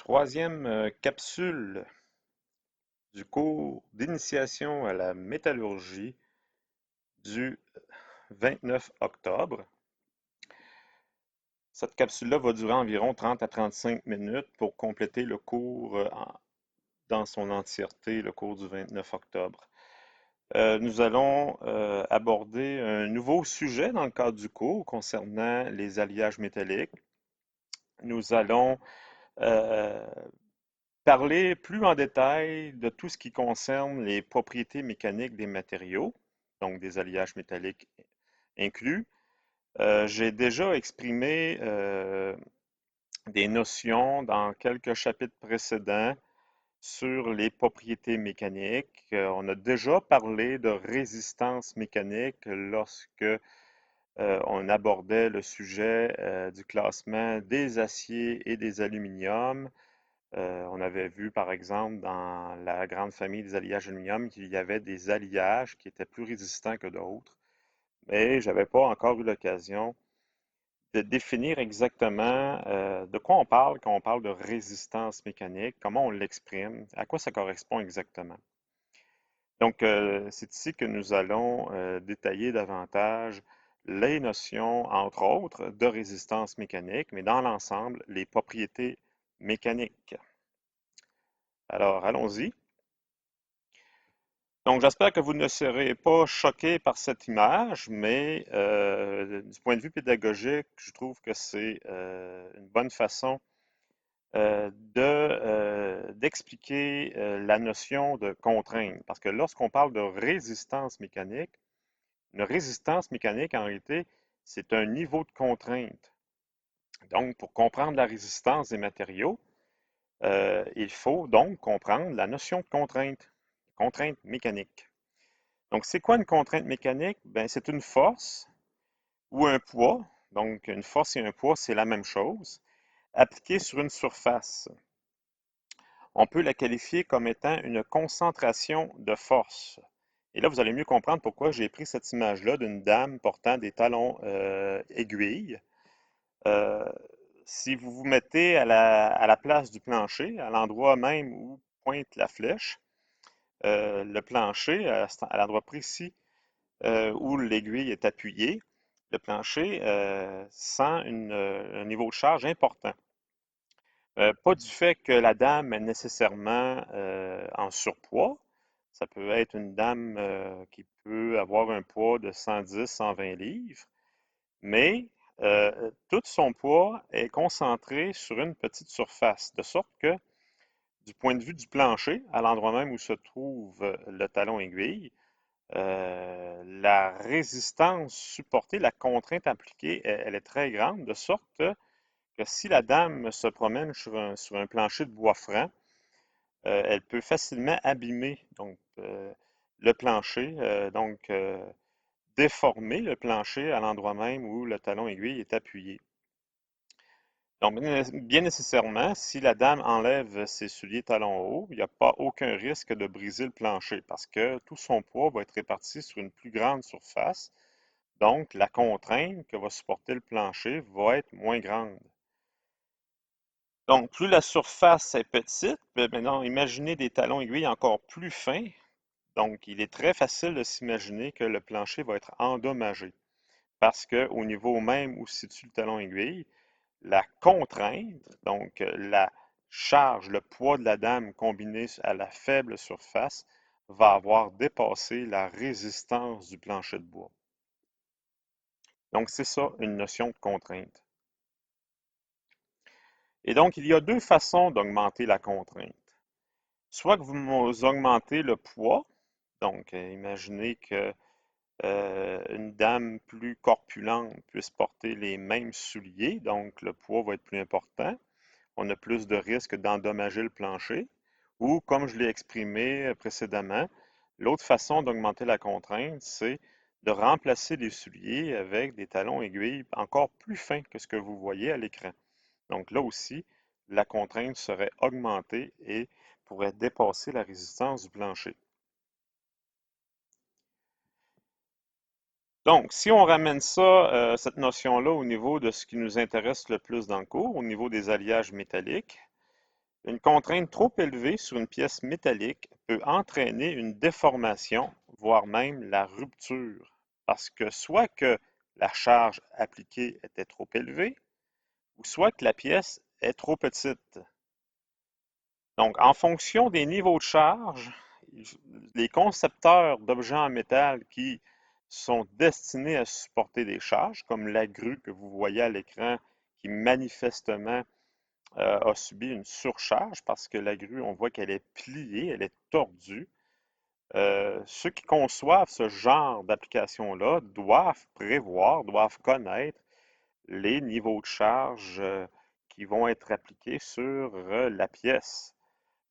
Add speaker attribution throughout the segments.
Speaker 1: Troisième capsule du cours d'initiation à la métallurgie du 29 octobre. Cette capsule-là va durer environ 30 à 35 minutes pour compléter le cours dans son entièreté, le cours du 29 octobre. Nous allons aborder un nouveau sujet dans le cadre du cours concernant les alliages métalliques. Nous allons euh, parler plus en détail de tout ce qui concerne les propriétés mécaniques des matériaux, donc des alliages métalliques inclus. J'ai déjà exprimé des notions dans quelques chapitres précédents sur les propriétés mécaniques. On a déjà parlé de résistance mécanique lorsque on abordait le sujet du classement des aciers et des aluminiums. On avait vu, par exemple, dans la grande famille des alliages aluminium, qu'il y avait des alliages qui étaient plus résistants que d'autres, mais je n'avais pas encore eu l'occasion de définir exactement de quoi on parle quand on parle de résistance mécanique, comment on l'exprime, à quoi ça correspond exactement. Donc, c'est ici que nous allons détailler davantage les notions, entre autres, de résistance mécanique, mais dans l'ensemble, les propriétés mécaniques. Alors, allons-y. Donc, j'espère que vous ne serez pas choqués par cette image, mais du point de vue pédagogique, je trouve que c'est une bonne façon d'expliquer la notion de contrainte. Parce que lorsqu'on parle de résistance mécanique, une résistance mécanique, en réalité, c'est un niveau de contrainte. Donc, pour comprendre la résistance des matériaux, il faut donc comprendre la notion de contrainte mécanique. Donc, c'est quoi une contrainte mécanique? Ben, c'est une force ou un poids. Donc, une force et un poids, c'est la même chose, appliquée sur une surface. On peut la qualifier comme étant une concentration de force. Et là, vous allez mieux comprendre pourquoi j'ai pris cette image-là d'une dame portant des talons aiguilles. Euh, si vous vous mettez à la place du plancher, à l'endroit même où pointe la flèche, le plancher, à l'endroit précis où l'aiguille est appuyée, le plancher sent un niveau de charge important. Pas du fait que la dame est nécessairement en surpoids. Ça peut être une dame qui peut avoir un poids de 110, 120 livres, mais tout son poids est concentré sur une petite surface, de sorte que du point de vue du plancher, à l'endroit même où se trouve le talon aiguille, la résistance supportée, la contrainte appliquée, elle est très grande, de sorte que si la dame se promène sur un plancher de bois franc, elle peut facilement abîmer le plancher, déformer le plancher à l'endroit même où le talon aiguille est appuyé. Donc, bien nécessairement, si la dame enlève ses souliers talons hauts, il n'y a pas aucun risque de briser le plancher parce que tout son poids va être réparti sur une plus grande surface. Donc, la contrainte que va supporter le plancher va être moins grande. Donc, plus la surface est petite, maintenant, imaginez des talons aiguilles encore plus fins. Donc, il est très facile de s'imaginer que le plancher va être endommagé parce qu'au niveau même où se situe le talon aiguille, la contrainte, donc la charge, le poids de la dame combiné à la faible surface, va avoir dépassé la résistance du plancher de bois. Donc, c'est ça, une notion de contrainte. Et donc, il y a deux façons d'augmenter la contrainte. Soit que vous augmentez le poids, donc imaginez que une dame plus corpulente puisse porter les mêmes souliers, donc le poids va être plus important. On a plus de risque d'endommager le plancher. Ou, comme je l'ai exprimé précédemment, l'autre façon d'augmenter la contrainte, c'est de remplacer les souliers avec des talons aiguilles encore plus fins que ce que vous voyez à l'écran. Donc là aussi, la contrainte serait augmentée et pourrait dépasser la résistance du plancher. Donc, si on ramène ça, cette notion-là, au niveau de ce qui nous intéresse le plus dans le cours, au niveau des alliages métalliques, Une contrainte trop élevée sur une pièce métallique peut entraîner une déformation, voire même la rupture, parce que soit que la charge appliquée était trop élevée, ou soit que la pièce est trop petite. Donc, en fonction des niveaux de charge, les concepteurs d'objets en métal qui sont destinés à supporter des charges, comme la grue que vous voyez à l'écran, qui manifestement a subi une surcharge parce que la grue, on voit qu'elle est pliée, elle est tordue. Ceux qui conçoivent ce genre d'application-là doivent prévoir, doivent connaître les niveaux de charge qui vont être appliqués sur la pièce.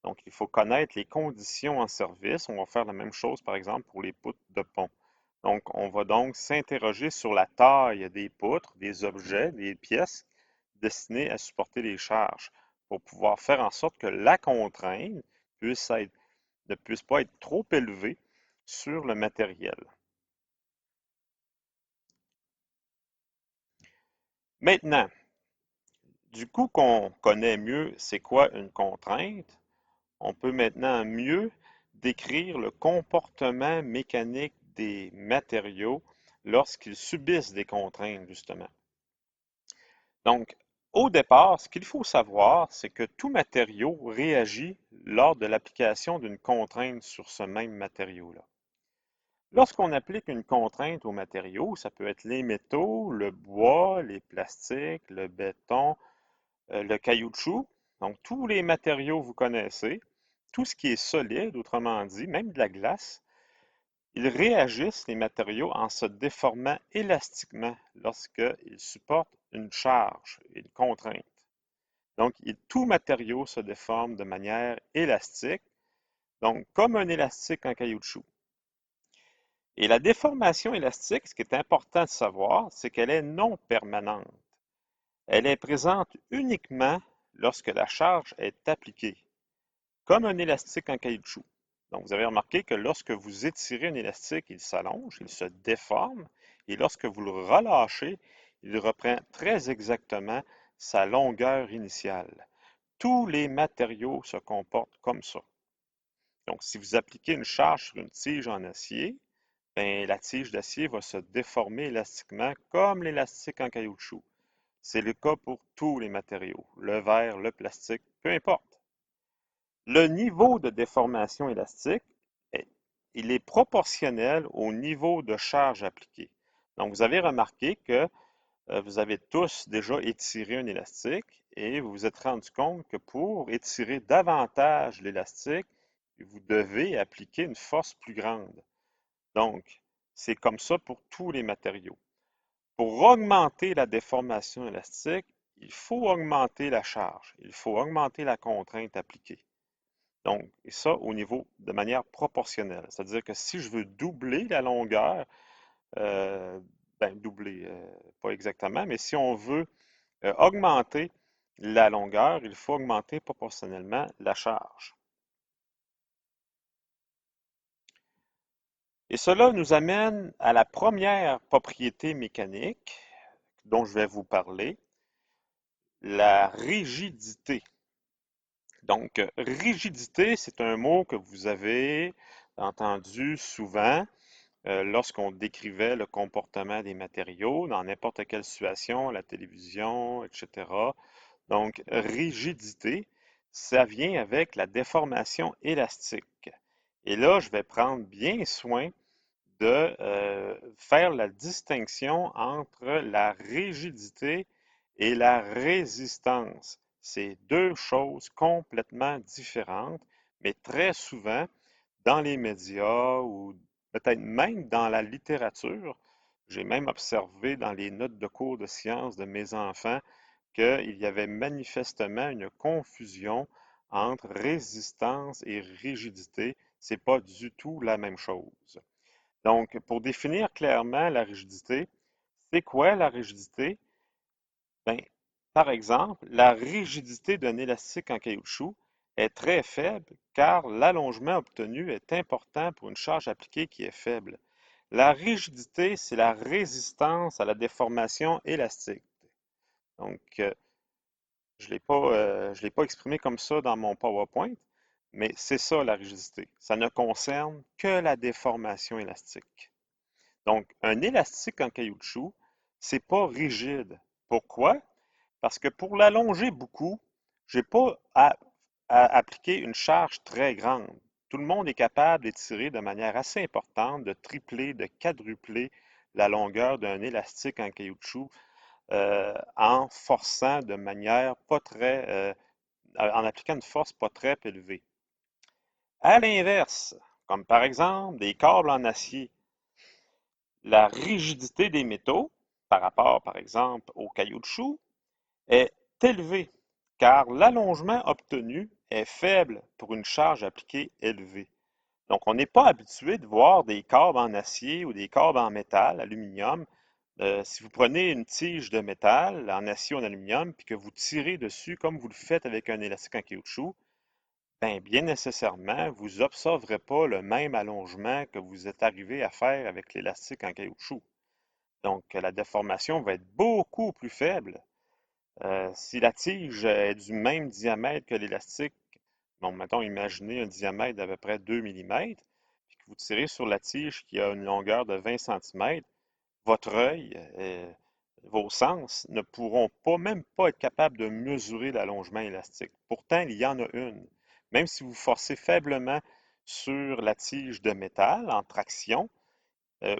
Speaker 1: Donc, il faut connaître les conditions en service. On va faire la même chose, par exemple, pour les poutres de pont. Donc, on va donc s'interroger sur la taille des poutres, des objets, des pièces destinées à supporter les charges pour pouvoir faire en sorte que la contrainte ne puisse pas être trop élevée sur le matériel. Maintenant, du coup qu'on connaît mieux c'est quoi une contrainte, on peut maintenant mieux décrire le comportement mécanique des matériaux lorsqu'ils subissent des contraintes, justement. Donc, au départ, ce qu'il faut savoir, c'est que tout matériau réagit lors de l'application d'une contrainte sur ce même matériau-là. Lorsqu'on applique une contrainte aux matériaux, ça peut être les métaux, le bois, les plastiques, le béton, le caoutchouc, donc tous les matériaux que vous connaissez, tout ce qui est solide, autrement dit, même de la glace, ils réagissent, les matériaux, en se déformant élastiquement lorsqu'ils supportent une charge, une contrainte. Donc, tout matériau se déforme de manière élastique, donc comme un élastique en caoutchouc. Et la déformation élastique, ce qui est important de savoir, c'est qu'elle est non permanente. Elle est présente uniquement lorsque la charge est appliquée, comme un élastique en caoutchouc. Donc, vous avez remarqué que lorsque vous étirez un élastique, il s'allonge, il se déforme, et lorsque vous le relâchez, il reprend très exactement sa longueur initiale. Tous les matériaux se comportent comme ça. Donc, si vous appliquez une charge sur une tige en acier, ben, la tige d'acier va se déformer élastiquement comme l'élastique en caoutchouc. C'est le cas pour tous les matériaux, le verre, le plastique, peu importe. Le niveau de déformation élastique, est- il est proportionnel au niveau de charge appliquée. Donc, vous avez remarqué que vous avez tous déjà étiré un élastique et vous vous êtes rendu compte que pour étirer davantage l'élastique, vous devez appliquer une force plus grande. Donc, c'est comme ça pour tous les matériaux. Pour augmenter la déformation élastique, il faut augmenter la charge, il faut augmenter la contrainte appliquée. Donc, et ça au niveau de manière proportionnelle. C'est-à-dire que si je veux doubler la longueur, euh, ben doubler, pas exactement, mais si on veut augmenter la longueur, il faut augmenter proportionnellement la charge. Et cela nous amène à la première propriété mécanique dont je vais vous parler, la rigidité. Donc, rigidité, c'est un mot que vous avez entendu souvent lorsqu'on décrivait le comportement des matériaux dans n'importe quelle situation, la télévision, etc. Donc, rigidité, ça vient avec la déformation élastique. Et là, je vais prendre bien soin de faire la distinction entre la rigidité et la résistance. C'est deux choses complètement différentes, mais très souvent dans les médias ou peut-être même dans la littérature, j'ai même observé dans les notes de cours de sciences de mes enfants qu'il y avait manifestement une confusion entre résistance et rigidité. C'est pas du tout la même chose. Donc, pour définir clairement la rigidité, c'est quoi la rigidité? Ben, par exemple, la rigidité d'un élastique en caoutchouc est très faible car l'allongement obtenu est important pour une charge appliquée qui est faible. La rigidité, c'est la résistance à la déformation élastique. Donc, je l'ai pas exprimé comme ça dans mon PowerPoint, mais c'est ça la rigidité. Ça ne concerne que la déformation élastique. Donc, un élastique en caoutchouc, c'est pas rigide. Pourquoi? Parce que pour l'allonger beaucoup, j'ai pas à appliquer une charge très grande. Tout le monde est capable d'étirer de manière assez importante, de tripler, de quadrupler la longueur d'un élastique en caoutchouc en forçant de manière pas très, en appliquant une force pas très élevée. À l'inverse, comme par exemple des câbles en acier, la rigidité des métaux par rapport, par exemple, au caoutchouc est élevée, car l'allongement obtenu est faible pour une charge appliquée élevée. Donc, on n'est pas habitué de voir des câbles en acier ou des câbles en métal, aluminium. Si vous prenez une tige de métal en acier ou en aluminium, puis que vous tirez dessus comme vous le faites avec un élastique en caoutchouc, ben, bien nécessairement, vous n'observerez pas le même allongement que vous êtes arrivé à faire avec l'élastique en caoutchouc. Donc, la déformation va être beaucoup plus faible. Si la tige est du même diamètre que l'élastique, bon, mettons, imaginez un diamètre d'à peu près 2 mm, puis que vous tirez sur la tige qui a une longueur de 20 cm, votre œil, vos sens ne pourront pas, même pas être capables de mesurer l'allongement élastique. Pourtant, il y en a une. Même si vous forcez faiblement sur la tige de métal en traction,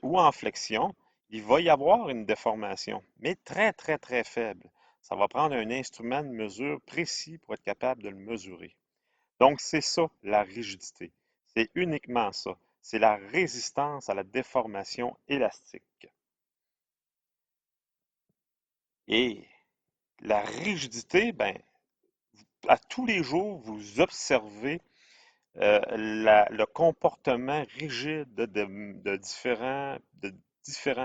Speaker 1: ou en flexion, il va y avoir une déformation, mais très, très, très faible. Ça va prendre un instrument de mesure précis pour être capable de le mesurer. Donc, c'est ça, la rigidité. C'est uniquement ça. C'est la résistance à la déformation élastique. Et la rigidité, ben, à tous les jours, vous observez le comportement rigide de différents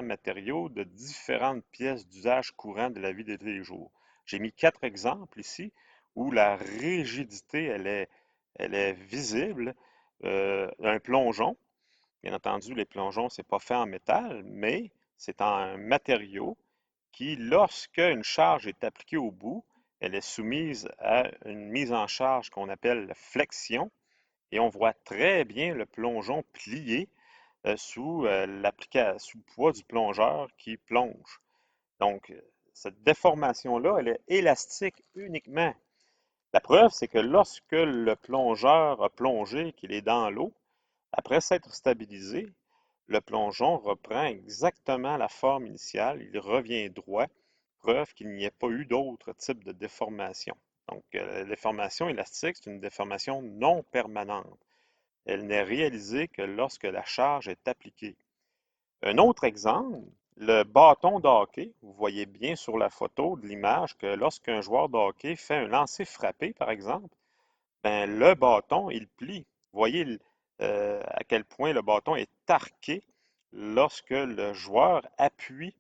Speaker 1: matériaux, de différentes pièces d'usage courant de la vie de tous les jours. J'ai mis 4 exemples ici où la rigidité, elle est visible. Un plongeon, bien entendu, les plongeons, c'est pas fait en métal, mais c'est un matériau qui, lorsque une charge est appliquée au bout, elle est soumise à une mise en charge qu'on appelle flexion, et on voit très bien le plongeon plier sous le poids du plongeur qui plonge. Donc, cette déformation-là, elle est élastique uniquement. La preuve, c'est que lorsque le plongeur a plongé, qu'il est dans l'eau, après s'être stabilisé, le plongeon reprend exactement la forme initiale, il revient droit, preuve qu'il n'y a pas eu d'autre type de déformation. Donc, la déformation élastique, c'est une déformation non permanente. Elle n'est réalisée que lorsque la charge est appliquée. Un autre exemple, le bâton de hockey. Vous voyez bien sur la photo de l'image que lorsqu'un joueur de hockey fait un lancer frappé, par exemple, ben, le bâton, il plie. Vous voyez à quel point le bâton est arqué lorsque le joueur appuie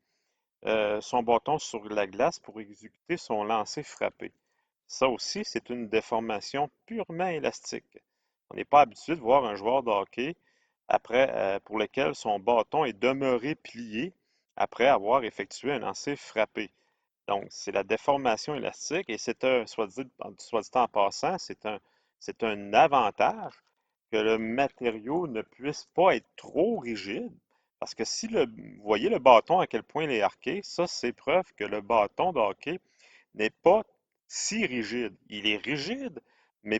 Speaker 1: son bâton sur la glace pour exécuter son lancer frappé. Ça aussi, c'est une déformation purement élastique. On n'est pas habitué de voir un joueur de hockey pour lequel son bâton est demeuré plié après avoir effectué un lancer frappé. Donc, c'est la déformation élastique et soit dit en passant, c'est un avantage que le matériau ne puisse pas être trop rigide. Parce que si vous voyez le bâton à quel point il est arqué, ça, c'est preuve que le bâton de hockey n'est pas si rigide. Il est rigide, mais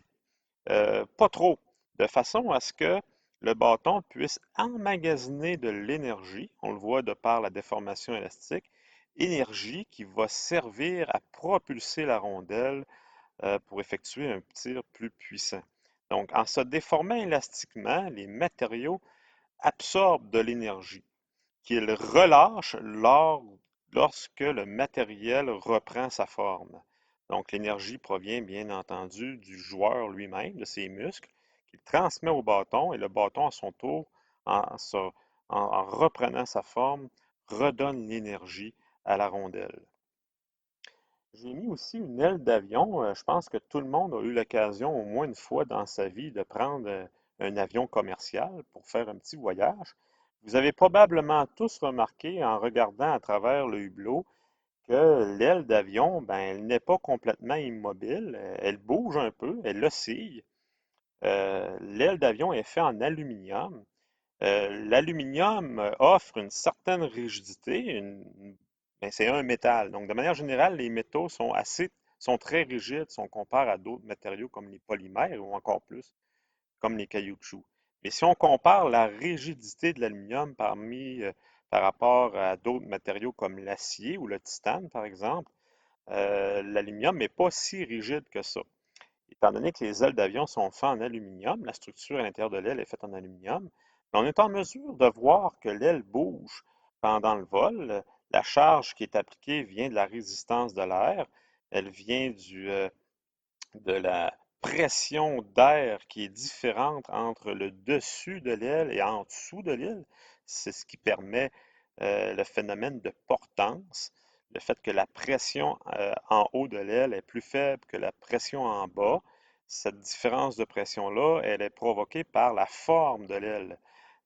Speaker 1: pas trop, de façon à ce que le bâton puisse emmagasiner de l'énergie, on le voit de par la déformation élastique, énergie qui va servir à propulser la rondelle pour effectuer un tir plus puissant. Donc, en se déformant élastiquement, les matériaux absorbent de l'énergie qu'ils relâchent lorsque le matériel reprend sa forme. Donc, l'énergie provient bien entendu du joueur lui-même, de ses muscles, qu'il transmet au bâton et le bâton, à son tour, en reprenant sa forme, redonne l'énergie à la rondelle. J'ai mis aussi une aile d'avion. Je pense que tout le monde a eu l'occasion au moins une fois dans sa vie de prendre un avion commercial pour faire un petit voyage. Vous avez probablement tous remarqué en regardant à travers le hublot que l'aile d'avion, ben, elle n'est pas complètement immobile, elle bouge un peu, elle oscille. L'aile d'avion est faite en aluminium. L'aluminium offre une certaine rigidité, ben, c'est un métal. Donc, de manière générale, les métaux sont très rigides si on compare à d'autres matériaux comme les polymères ou encore plus, comme les caoutchoucs. Mais si on compare la rigidité de l'aluminium par rapport à d'autres matériaux comme l'acier ou le titane, par exemple, l'aluminium n'est pas si rigide que ça. Étant donné que les ailes d'avion sont faites en aluminium, la structure à l'intérieur de l'aile est faite en aluminium, mais on est en mesure de voir que l'aile bouge pendant le vol. La charge qui est appliquée vient de la résistance de l'air, elle vient de la pression d'air qui est différente entre le dessus de l'aile et en dessous de l'aile. C'est ce qui permet le phénomène de portance, le fait que la pression en haut de l'aile est plus faible que la pression en bas. Cette différence de pression-là, elle est provoquée par la forme de l'aile.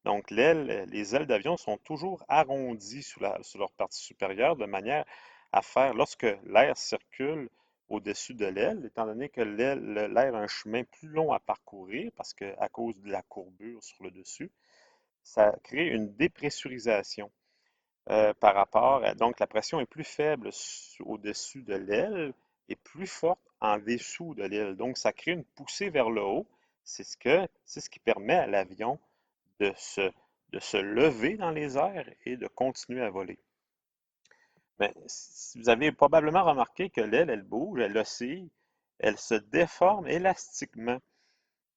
Speaker 1: Donc, les ailes d'avion sont toujours arrondies sur leur partie supérieure de manière à faire, lorsque l'air circule au-dessus de l'aile, étant donné que l'air a un chemin plus long à parcourir, parce que à cause de la courbure sur le dessus, ça crée une dépressurisation par rapport à, donc la pression est plus faible au-dessus de l'aile et plus forte en dessous de l'aile. Donc, ça crée une poussée vers le haut. C'est ce qui permet à l'avion de se, de se lever dans les airs et de continuer à voler. Mais vous avez probablement remarqué que l'aile, elle bouge, elle oscille, elle se déforme élastiquement.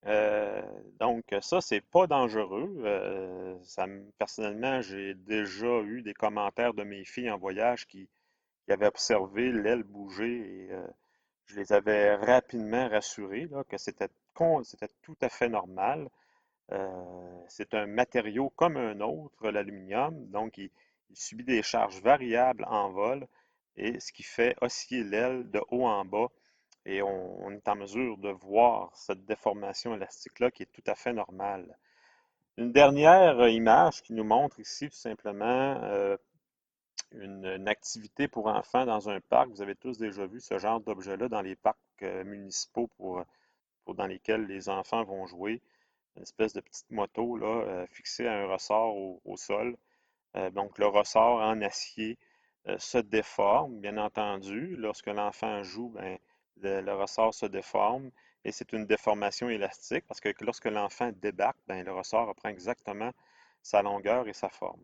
Speaker 1: Euh, donc ça, c'est pas dangereux. Personnellement, j'ai déjà eu des commentaires de mes filles en voyage qui avaient observé l'aile bouger et je les avais rapidement rassurées là, que c'était tout à fait normal. C'est un matériau comme un autre, l'aluminium, donc il subit des charges variables en vol et ce qui fait osciller l'aile de haut en bas et on est en mesure de voir cette déformation élastique-là qui est tout à fait normale. Une dernière image qui nous montre ici tout simplement une activité pour enfants dans un parc. Vous avez tous déjà vu ce genre d'objet-là dans les parcs municipaux dans lesquels les enfants vont jouer une espèce de petite moto là, fixée à un ressort au sol. Donc le ressort en acier se déforme, bien entendu. Lorsque l'enfant joue, ben, le ressort se déforme et c'est une déformation élastique parce que lorsque l'enfant débarque, ben, le ressort reprend exactement sa longueur et sa forme.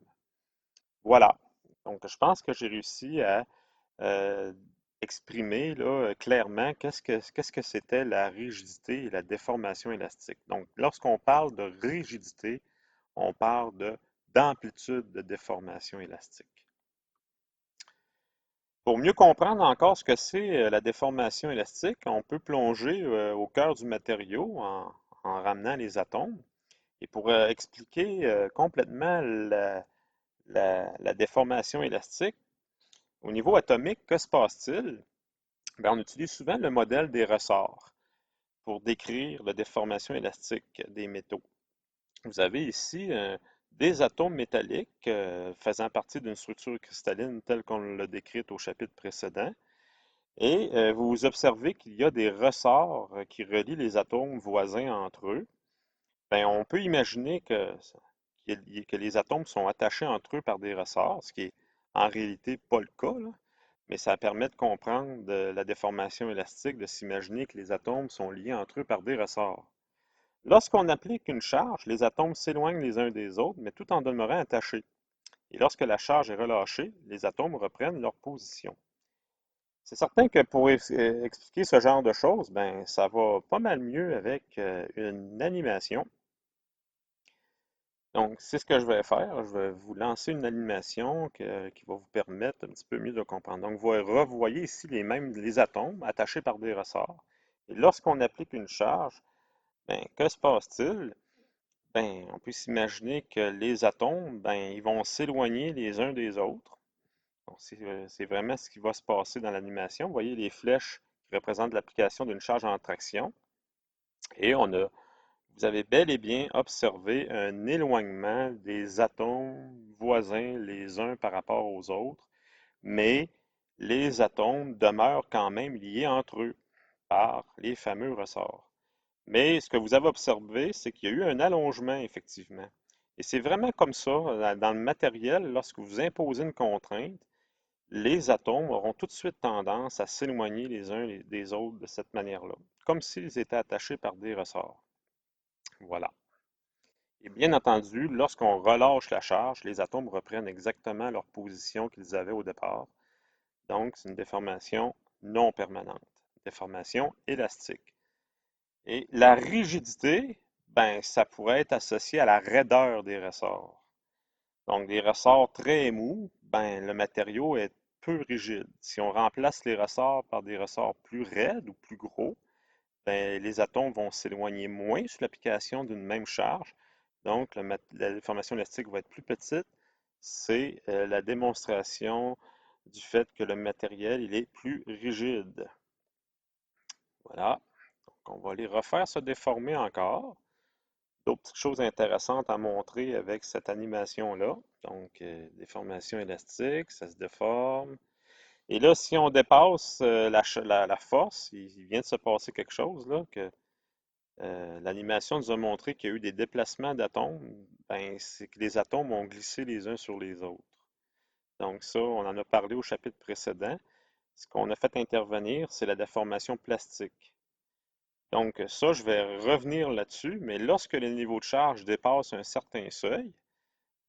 Speaker 1: Voilà. Donc je pense que j'ai réussi à euh, exprimer là, clairement qu'est-ce que c'était la rigidité et la déformation élastique. Donc, lorsqu'on parle de rigidité, on parle d'amplitude de déformation élastique. Pour mieux comprendre encore ce que c'est la déformation élastique, on peut plonger au cœur du matériau en ramenant les atomes. Et pour expliquer complètement la déformation élastique, au niveau atomique, que se passe-t-il? Ben, on utilise souvent le modèle des ressorts pour décrire la déformation élastique des métaux. Vous avez ici des atomes métalliques faisant partie d'une structure cristalline telle qu'on l'a décrite au chapitre précédent. Et vous observez qu'il y a des ressorts qui relient les atomes voisins entre eux. Ben, on peut imaginer que les atomes sont attachés entre eux par des ressorts, ce qui est en réalité pas le cas, là. Mais ça permet de comprendre la déformation élastique, de s'imaginer que les atomes sont liés entre eux par des ressorts. Lorsqu'on applique une charge, les atomes s'éloignent les uns des autres, mais tout en demeurant attachés. Et lorsque la charge est relâchée, les atomes reprennent leur position. C'est certain que pour expliquer ce genre de choses, ben, ça va pas mal mieux avec une animation. Donc, c'est ce que je vais faire. Je vais vous lancer une animation qui va vous permettre un petit peu mieux de comprendre. Donc, vous voyez ici les atomes attachés par des ressorts. Et lorsqu'on applique une charge, ben, que se passe-t-il? Ben, on peut s'imaginer que les atomes, ben, ils vont s'éloigner les uns des autres. C'est vraiment ce qui va se passer dans l'animation. Vous voyez les flèches qui représentent l'application d'une charge en traction. Et vous avez bel et bien observé un éloignement des atomes voisins les uns par rapport aux autres, mais les atomes demeurent quand même liés entre eux par les fameux ressorts. Mais ce que vous avez observé, c'est qu'il y a eu un allongement, effectivement. Et c'est vraiment comme ça, dans le matériel, lorsque vous imposez une contrainte, les atomes auront tout de suite tendance à s'éloigner les uns des autres de cette manière-là, comme s'ils étaient attachés par des ressorts. Voilà. Et bien entendu, lorsqu'on relâche la charge, les atomes reprennent exactement leur position qu'ils avaient au départ. Donc, c'est une déformation non permanente, déformation élastique. Et la rigidité, ben, ça pourrait être associé à la raideur des ressorts. Donc, des ressorts très mous, ben, le matériau est peu rigide. Si on remplace les ressorts par des ressorts plus raides ou plus gros, ben, les atomes vont s'éloigner moins sous l'application d'une même charge. Donc, la déformation élastique va être plus petite. C'est la démonstration du fait que le matériel il est plus rigide. Voilà. Donc, on va aller refaire se déformer encore. D'autres petites choses intéressantes à montrer avec cette animation-là. Donc, déformation élastique, ça se déforme. Et là, si on dépasse la force, il vient de se passer quelque chose, là, que l'animation nous a montré qu'il y a eu des déplacements d'atomes. Ben, c'est que les atomes ont glissé les uns sur les autres. Donc ça, on en a parlé au chapitre précédent. Ce qu'on a fait intervenir, c'est la déformation plastique. Donc ça, je vais revenir là-dessus, mais lorsque les niveaux de charge dépassent un certain seuil,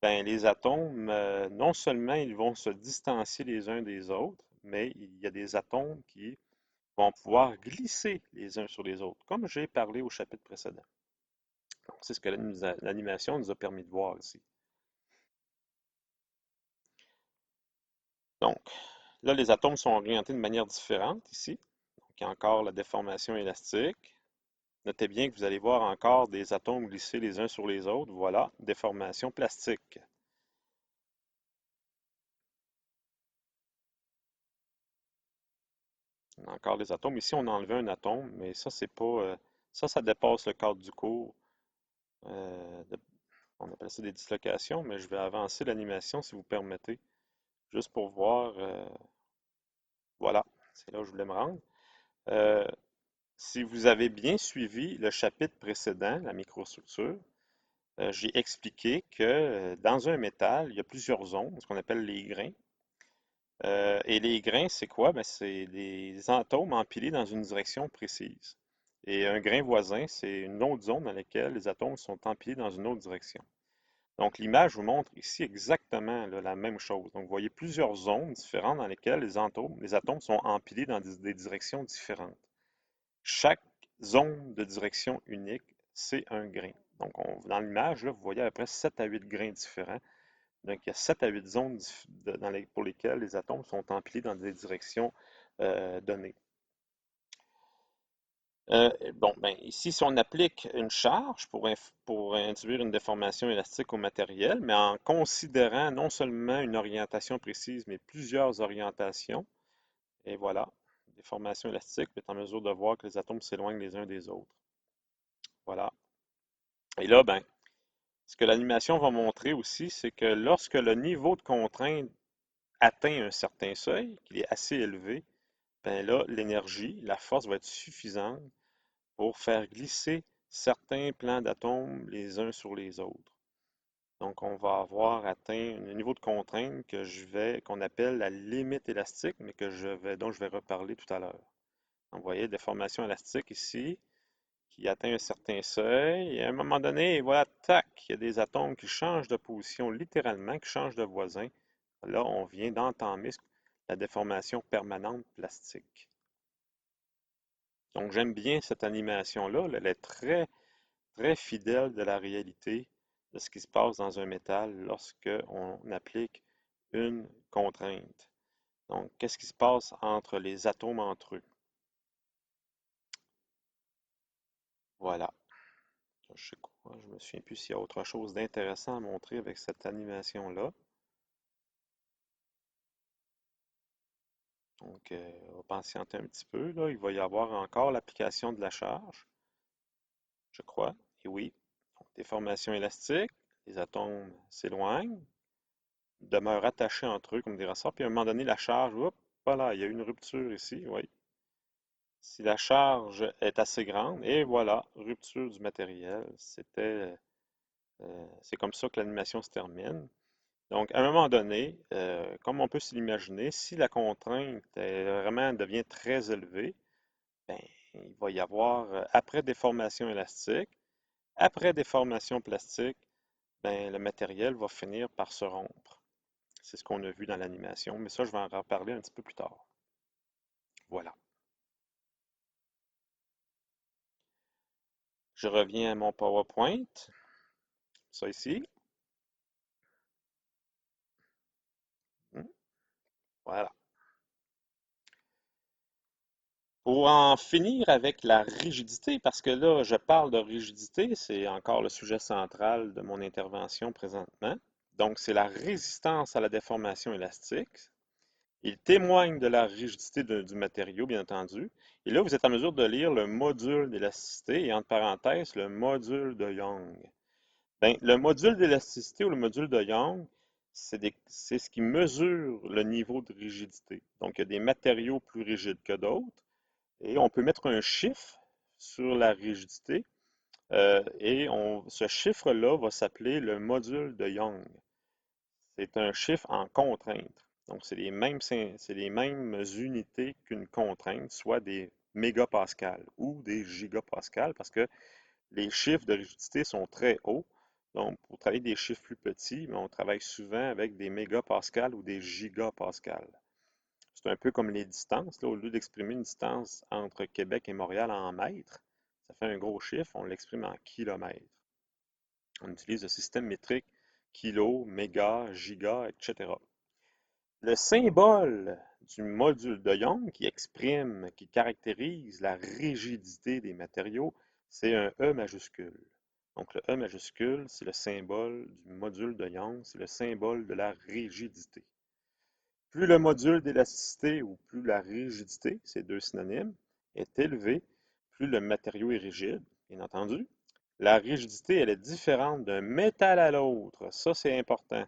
Speaker 1: ben, les atomes, non seulement ils vont se distancier les uns des autres, mais il y a des atomes qui vont pouvoir glisser les uns sur les autres, comme j'ai parlé au chapitre précédent. Donc, c'est ce que l'animation nous a permis de voir ici. Donc, là, les atomes sont orientés de manière différente ici. Donc, il y a encore la déformation élastique. Notez bien que vous allez voir encore des atomes glisser les uns sur les autres. Voilà, déformation plastique. Encore des atomes. Ici, on a enlevé un atome, mais ça, c'est pas. Ça dépasse le cadre du cours. On appelle ça des dislocations, mais je vais avancer l'animation si vous permettez, juste pour voir. Voilà, c'est là où je voulais me rendre. Euh, Si vous avez bien suivi le chapitre précédent, la microstructure, j'ai expliqué que dans un métal, il y a plusieurs zones, ce qu'on appelle les grains. Et les grains, c'est quoi? Ben, c'est des atomes empilés dans une direction précise. Et un grain voisin, c'est une autre zone dans laquelle les atomes sont empilés dans une autre direction. Donc l'image vous montre ici exactement là, la même chose. Donc vous voyez plusieurs zones différentes dans lesquelles les atomes sont empilés dans des directions différentes. Chaque zone de direction unique, c'est un grain. Donc, dans l'image, là, vous voyez à peu près 7 à 8 grains différents. Donc, il y a 7 à 8 zones pour lesquelles les atomes sont empilés dans des directions données. Bon, ben, ici, si on applique une charge pour induire une déformation élastique au matériel, mais en considérant non seulement une orientation précise, mais plusieurs orientations, et voilà, déformation élastique est en mesure de voir que les atomes s'éloignent les uns des autres. Voilà. Et là, ben, ce que l'animation va montrer aussi, c'est que lorsque le niveau de contrainte atteint un certain seuil, qu'il est assez élevé, ben là, l'énergie, la force va être suffisante pour faire glisser certains plans d'atomes les uns sur les autres. Donc, on va avoir atteint un niveau de contrainte qu'on appelle la limite élastique, mais dont je vais reparler tout à l'heure. Donc, vous voyez, déformation élastique ici, qui atteint un certain seuil, et à un moment donné, voilà, tac, il y a des atomes qui changent de position littéralement, qui changent de voisin. Là, on vient d'entamer la déformation permanente plastique. Donc, j'aime bien cette animation-là. Elle est très, très fidèle de la réalité de ce qui se passe dans un métal lorsque on applique une contrainte. Donc, qu'est-ce qui se passe entre les atomes entre eux? Voilà. Je sais quoi, je me souviens plus s'il y a autre chose d'intéressant à montrer avec cette animation-là. Donc, on va patienter un petit peu, là. Il va y avoir encore l'application de la charge, je crois. Et oui, donc, déformation élastique, les atomes s'éloignent, demeurent attachés entre eux comme des ressorts, puis à un moment donné, la charge, hop, Voilà, il y a une rupture ici, oui. Si la charge est assez grande, et voilà, rupture du matériel. C'est comme ça que l'animation se termine. Donc, à un moment donné, comme on peut se l'imaginer, si la contrainte vraiment devient très élevée, ben, il va y avoir, après déformation élastique, après déformation plastique, ben, le matériel va finir par se rompre. C'est ce qu'on a vu dans l'animation, mais ça, je vais en reparler un petit peu plus tard. Voilà. Je reviens à mon PowerPoint. Ça ici. Hmm, voilà. Pour en finir avec la rigidité, parce que là, je parle de rigidité, c'est encore le sujet central de mon intervention présentement. Donc, c'est la résistance à la déformation élastique. Il témoigne de la rigidité du matériau, bien entendu. Et là, vous êtes en mesure de lire le module d'élasticité et entre parenthèses, le module de Young. Ben, le module d'élasticité ou le module de Young, c'est ce qui mesure le niveau de rigidité. Donc, il y a des matériaux plus rigides que d'autres et on peut mettre un chiffre sur la rigidité ce chiffre-là va s'appeler le module de Young. C'est un chiffre en contrainte. Donc, c'est les mêmes unités qu'une contrainte, soit des mégapascales ou des gigapascales, parce que les chiffres de rigidité sont très hauts. Donc, pour travailler des chiffres plus petits, on travaille souvent avec des mégapascales ou des gigapascales. C'est un peu comme les distances. Là, au lieu d'exprimer une distance entre Québec et Montréal en mètres, ça fait un gros chiffre, on l'exprime en kilomètres. On utilise le système métrique kilo, méga, giga, etc. Le symbole du module de Young qui caractérise la rigidité des matériaux, c'est un E majuscule. Donc le E majuscule, c'est le symbole du module de Young, c'est le symbole de la rigidité. Plus le module d'élasticité ou plus la rigidité, ces deux synonymes, est élevé, plus le matériau est rigide, bien entendu. La rigidité, elle est différente d'un métal à l'autre. Ça, c'est important.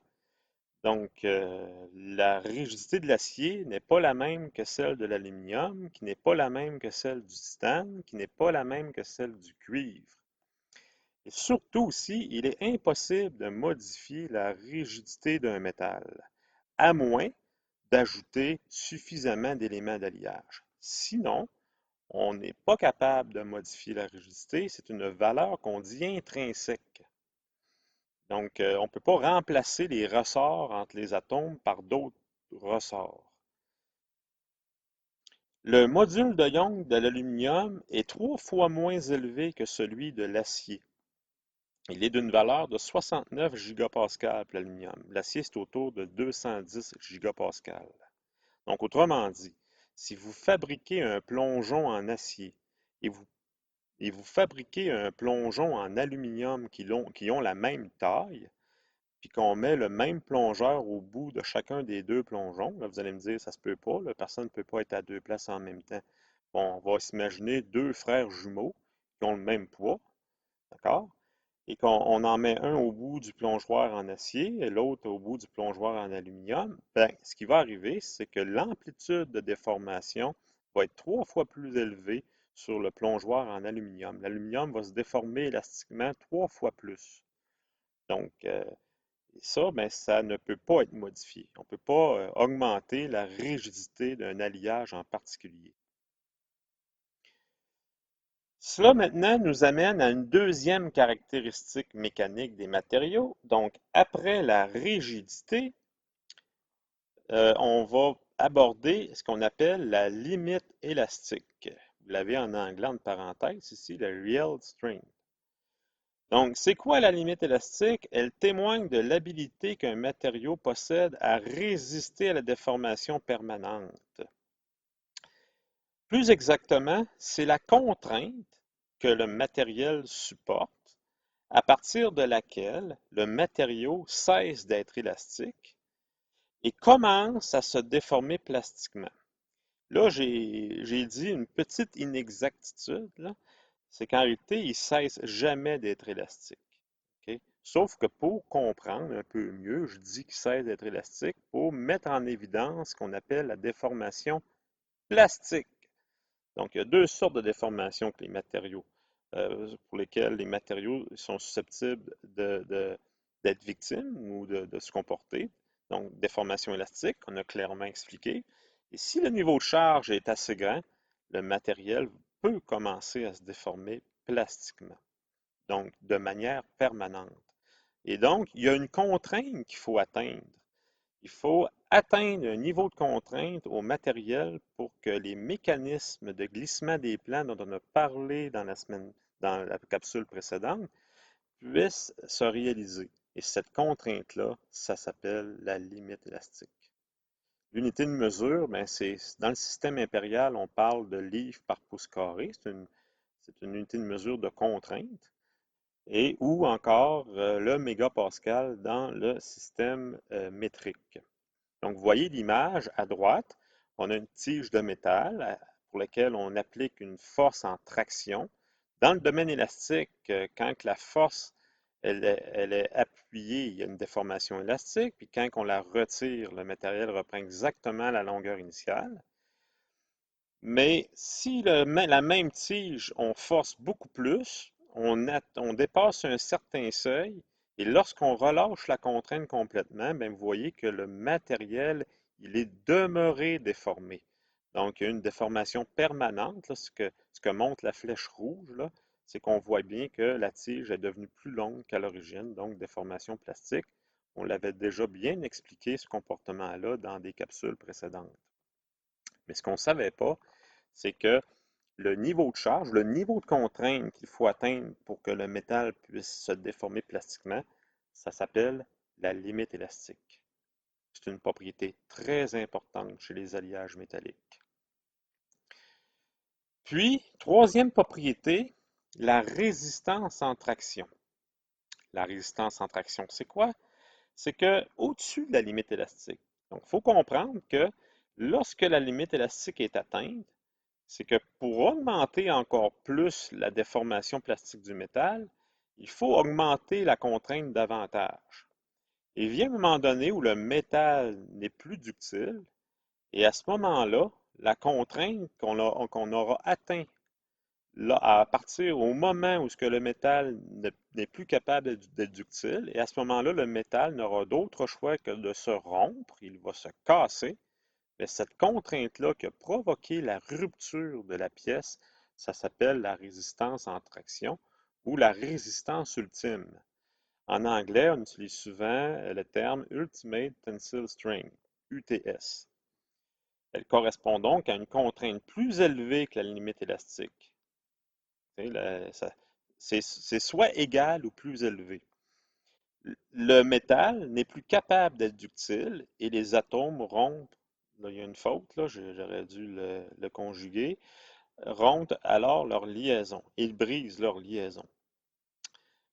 Speaker 1: Donc, la rigidité de l'acier n'est pas la même que celle de l'aluminium, qui n'est pas la même que celle du titane, qui n'est pas la même que celle du cuivre. Et surtout aussi, il est impossible de modifier la rigidité d'un métal, à moins d'ajouter suffisamment d'éléments d'alliage. Sinon, on n'est pas capable de modifier la rigidité. C'est une valeur qu'on dit intrinsèque. Donc, on ne peut pas remplacer les ressorts entre les atomes par d'autres ressorts. Le module de Young de l'aluminium est 3 fois moins élevé que celui de l'acier. Il est d'une valeur de 69 gigapascales pour l'aluminium. L'acier, c'est autour de 210 gigapascales. Donc, autrement dit, si vous fabriquez un plongeon en acier et vous, et vous fabriquez un plongeon en aluminium qui ont la même taille, puis qu'on met le même plongeur au bout de chacun des deux plongeons, là, vous allez me dire, ça se peut pas, là, personne ne peut pas être à deux places en même temps. Bon, on va s'imaginer deux frères jumeaux qui ont le même poids, d'accord? Et qu'on en met un au bout du plongeoir en acier et l'autre au bout du plongeoir en aluminium, ben, ce qui va arriver, c'est que l'amplitude de déformation va être 3 fois plus élevée sur le plongeoir en aluminium. L'aluminium va se déformer élastiquement 3 fois plus. Donc, ça, ben, ça ne peut pas être modifié. On ne peut pas augmenter la rigidité d'un alliage en particulier. Cela maintenant nous amène à une deuxième caractéristique mécanique des matériaux. Donc, après la rigidité, on va aborder ce qu'on appelle la limite élastique. Vous l'avez en anglais en parenthèse ici, le real strength. Donc, c'est quoi la limite élastique? Elle témoigne de l'habilité qu'un matériau possède à résister à la déformation permanente. Plus exactement, c'est la contrainte que le matériel supporte, à partir de laquelle le matériau cesse d'être élastique et commence à se déformer plastiquement. Là, j'ai dit une petite inexactitude, là, c'est qu'en réalité, il ne cesse jamais d'être élastique. OK? Sauf que pour comprendre un peu mieux, je dis qu'il cesse d'être élastique pour mettre en évidence ce qu'on appelle la déformation plastique. Donc, il y a deux sortes de déformations que les matériaux, pour lesquels les matériaux sont susceptibles d'être victimes ou de se comporter. Donc, déformation élastique, on a clairement expliqué. Et si le niveau de charge est assez grand, le matériel peut commencer à se déformer plastiquement, donc de manière permanente. Et donc, il y a une contrainte qu'il faut atteindre. Il faut atteindre un niveau de contrainte au matériel pour que les mécanismes de glissement des plans dont on a parlé dans la capsule précédente puissent se réaliser. Et cette contrainte-là, ça s'appelle la limite élastique. L'unité de mesure, ben c'est dans le système impérial, on parle de livres par pouce carré. C'est une unité de mesure de contrainte. Et ou encore le mégapascal dans le système métrique. Donc, vous voyez l'image à droite, on a une tige de métal pour laquelle on applique une force en traction. Dans le domaine élastique, quand la force elle est appuyée, il y a une déformation élastique, puis quand on la retire, le matériel reprend exactement la longueur initiale. Mais si la même tige, on force beaucoup plus, on dépasse un certain seuil, et lorsqu'on relâche la contrainte complètement, bien, vous voyez que le matériel, il est demeuré déformé. Donc, il y a une déformation permanente. Là, ce que montre la flèche rouge, là, c'est qu'on voit bien que la tige est devenue plus longue qu'à l'origine, donc déformation plastique. On l'avait déjà bien expliqué, ce comportement-là, dans des capsules précédentes. Mais ce qu'on ne savait pas, c'est que le niveau de charge, le niveau de contrainte qu'il faut atteindre pour que le métal puisse se déformer plastiquement, ça s'appelle la limite élastique. C'est une propriété très importante chez les alliages métalliques. Puis, troisième propriété, la résistance en traction. La résistance en traction, c'est quoi? C'est que au-dessus de la limite élastique, donc il faut comprendre que lorsque la limite élastique est atteinte, c'est que pour augmenter encore plus la déformation plastique du métal, il faut augmenter la contrainte davantage. Et vient un moment donné où le métal n'est plus ductile, et à ce moment-là, la contrainte qu'on aura atteint là, à partir au moment où ce que le métal n'est plus capable d'être ductile, et à ce moment-là, le métal n'aura d'autre choix que de se rompre, il va se casser, mais cette contrainte-là qui a provoqué la rupture de la pièce, ça s'appelle la résistance en traction ou la résistance ultime. En anglais, on utilise souvent le terme Ultimate Tensile Strength, UTS. Elle correspond donc à une contrainte plus élevée que la limite élastique. C'est soit égal ou plus élevé. Le métal n'est plus capable d'être ductile et les atomes rompent. Là, il y a une faute, là, j'aurais dû le conjuguer. Rompent alors leur liaison. Ils brisent leur liaison.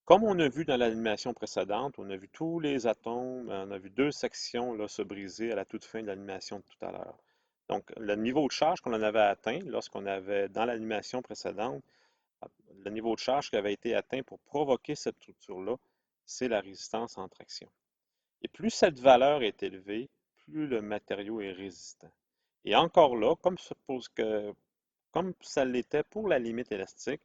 Speaker 1: Comme on a vu dans l'animation précédente, on a vu tous les atomes, on a vu deux sections là, se briser à la toute fin de l'animation de tout à l'heure. Donc, le niveau de charge qu'on en avait atteint lorsqu'on avait, dans l'animation précédente, le niveau de charge qui avait été atteint pour provoquer cette rupture-là, c'est la résistance en traction. Et plus cette valeur est élevée, plus le matériau est résistant. Et encore là, comme ça l'était pour la limite élastique,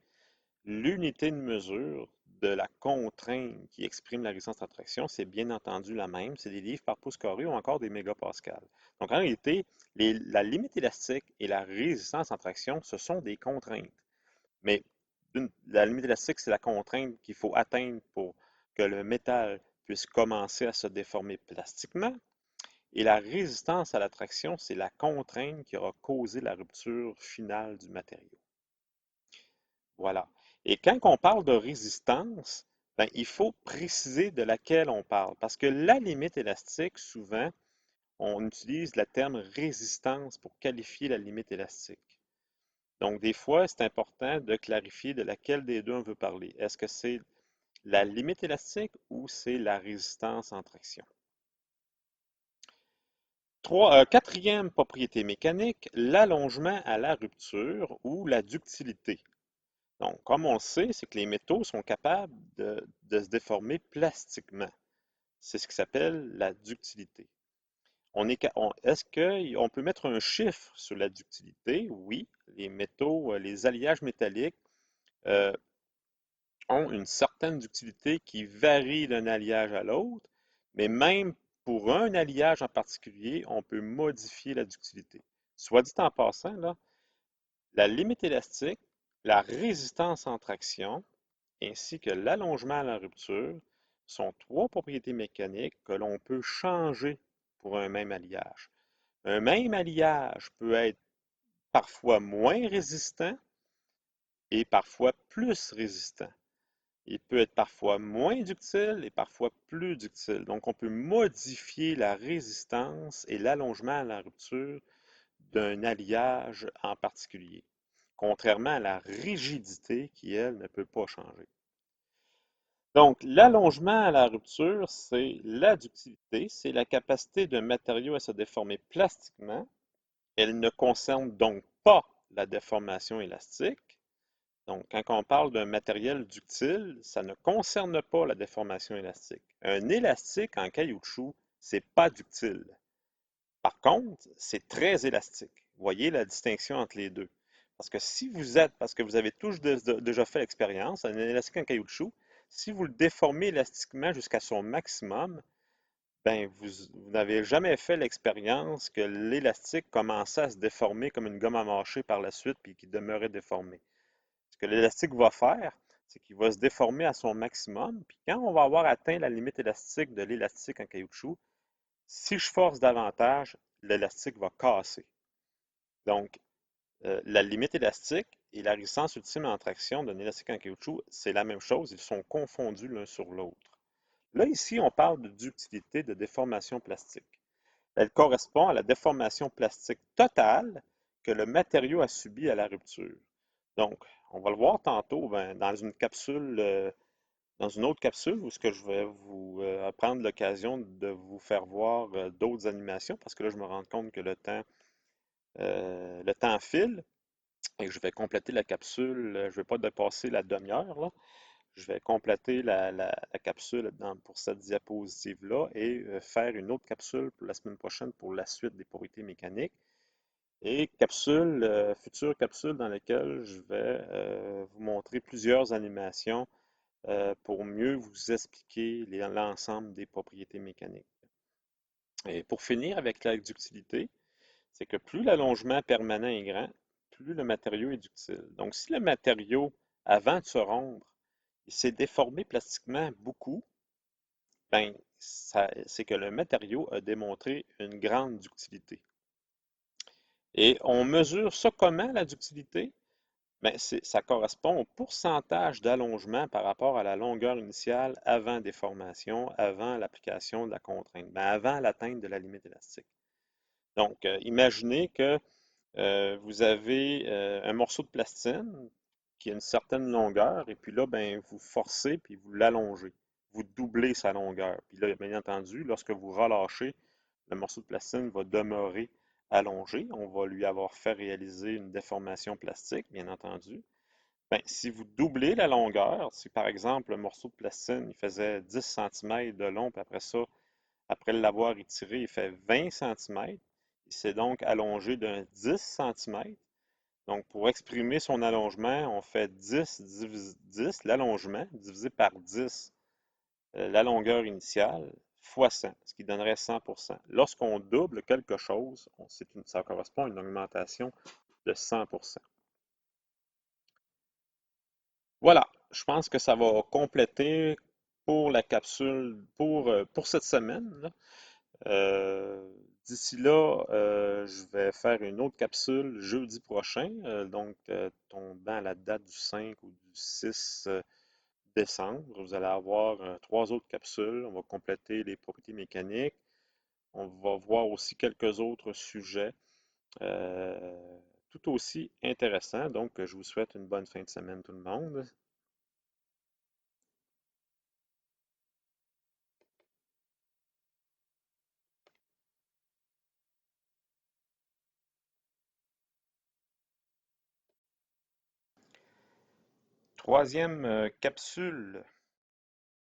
Speaker 1: l'unité de mesure de la contrainte qui exprime la résistance à traction, c'est bien entendu la même. C'est des livres par pouce carré ou encore des mégapascales. Donc en réalité, la limite élastique et la résistance en traction, ce sont des contraintes. Mais la limite élastique, c'est la contrainte qu'il faut atteindre pour que le métal puisse commencer à se déformer plastiquement. Et la résistance à la traction, c'est la contrainte qui aura causé la rupture finale du matériau. Voilà. Et quand on parle de résistance, ben, il faut préciser de laquelle on parle. Parce que la limite élastique, souvent, on utilise le terme résistance pour qualifier la limite élastique. Donc, des fois, c'est important de clarifier de laquelle des deux on veut parler. Est-ce que c'est la limite élastique ou c'est la résistance en traction? Quatrième propriété mécanique, l'allongement à la rupture ou la ductilité. Donc, comme on le sait, c'est que les métaux sont capables de se déformer plastiquement. C'est ce qui s'appelle la ductilité. Est-ce qu'on peut mettre un chiffre sur la ductilité? Oui, les métaux, les alliages métalliques euh, ont une certaine ductilité qui varie d'un alliage à l'autre, mais même pour un alliage en particulier, on peut modifier la ductilité. Soit dit en passant, là, la limite élastique, la résistance en traction, ainsi que l'allongement à la rupture sont trois propriétés mécaniques que l'on peut changer pour un même alliage. Un même alliage peut être parfois moins résistant et parfois plus résistant. Il peut être parfois moins ductile et parfois plus ductile. Donc, on peut modifier la résistance et l'allongement à la rupture d'un alliage en particulier, contrairement à la rigidité qui, elle, ne peut pas changer. Donc, l'allongement à la rupture, c'est la ductilité, c'est la capacité d'un matériau à se déformer plastiquement. Elle ne concerne donc pas la déformation élastique. Donc, quand on parle d'un matériel ductile, ça ne concerne pas la déformation élastique. Un élastique en caoutchouc, c'est pas ductile. Par contre, c'est très élastique. Vous voyez la distinction entre les deux. Parce que vous avez tous déjà fait l'expérience, un élastique en caoutchouc, si vous le déformez élastiquement jusqu'à son maximum, ben vous n'avez jamais fait l'expérience que l'élastique commençait à se déformer comme une gomme à mâcher par la suite puis qui demeurait déformé. Ce que l'élastique va faire, c'est qu'il va se déformer à son maximum, puis quand on va avoir atteint la limite élastique de l'élastique en caoutchouc, si je force davantage, l'élastique va casser. Donc, la limite élastique et la résistance ultime en traction d'un élastique en caoutchouc, c'est la même chose, ils sont confondus l'un sur l'autre. Là, ici, on parle de ductilité de déformation plastique. Elle correspond à la déformation plastique totale que le matériau a subie à la rupture. Donc, on va le voir tantôt dans une capsule, dans une autre capsule où ce que je vais vous prendre l'occasion de vous faire voir d'autres animations parce que là, je me rends compte que le temps file et que je vais compléter la capsule. Je ne vais pas dépasser la demi-heure, là. Je vais compléter la capsule pour cette diapositive-là et faire une autre capsule pour la semaine prochaine pour la suite des propriétés mécaniques. Et future capsule dans laquelle je vais vous montrer plusieurs animations pour mieux vous expliquer l'ensemble des propriétés mécaniques. Et pour finir avec la ductilité, c'est que plus l'allongement permanent est grand, plus le matériau est ductile. Donc, si le matériau, avant de se rompre, il s'est déformé plastiquement beaucoup, ben, c'est que le matériau a démontré une grande ductilité. Et on mesure ça comment, la ductilité? Ben, ça correspond au pourcentage d'allongement par rapport à la longueur initiale avant déformation, avant l'application de la contrainte, ben, avant l'atteinte de la limite élastique. Donc, imaginez que vous avez un morceau de plastine qui a une certaine longueur, et puis là, ben, vous forcez, puis vous l'allongez. Vous doublez sa longueur. Puis là, bien entendu, lorsque vous relâchez, le morceau de plastine va demeurer allongé. On va lui avoir fait réaliser une déformation plastique, bien entendu. Ben, si vous doublez la longueur, si par exemple le morceau de plastine il faisait 10 cm de long, puis après ça, après l'avoir étiré, il fait 20 cm, il s'est donc allongé d'un 10 cm. Donc, pour exprimer son allongement, on fait 10 divisé 10, l'allongement, divisé par 10, la longueur initiale, fois 100, ce qui donnerait 100%. Lorsqu'on double quelque chose, ça correspond à une augmentation de 100%. Voilà, je pense que ça va compléter pour la capsule pour cette semaine, là. Euh, D'ici là, je vais faire une autre capsule jeudi prochain, donc tombant à la date du 5 ou du 6 décembre. Vous allez avoir trois autres capsules. On va compléter les propriétés mécaniques. On va voir aussi quelques autres sujets tout aussi intéressants. Donc, je vous souhaite une bonne fin de semaine, tout le monde. Troisième capsule.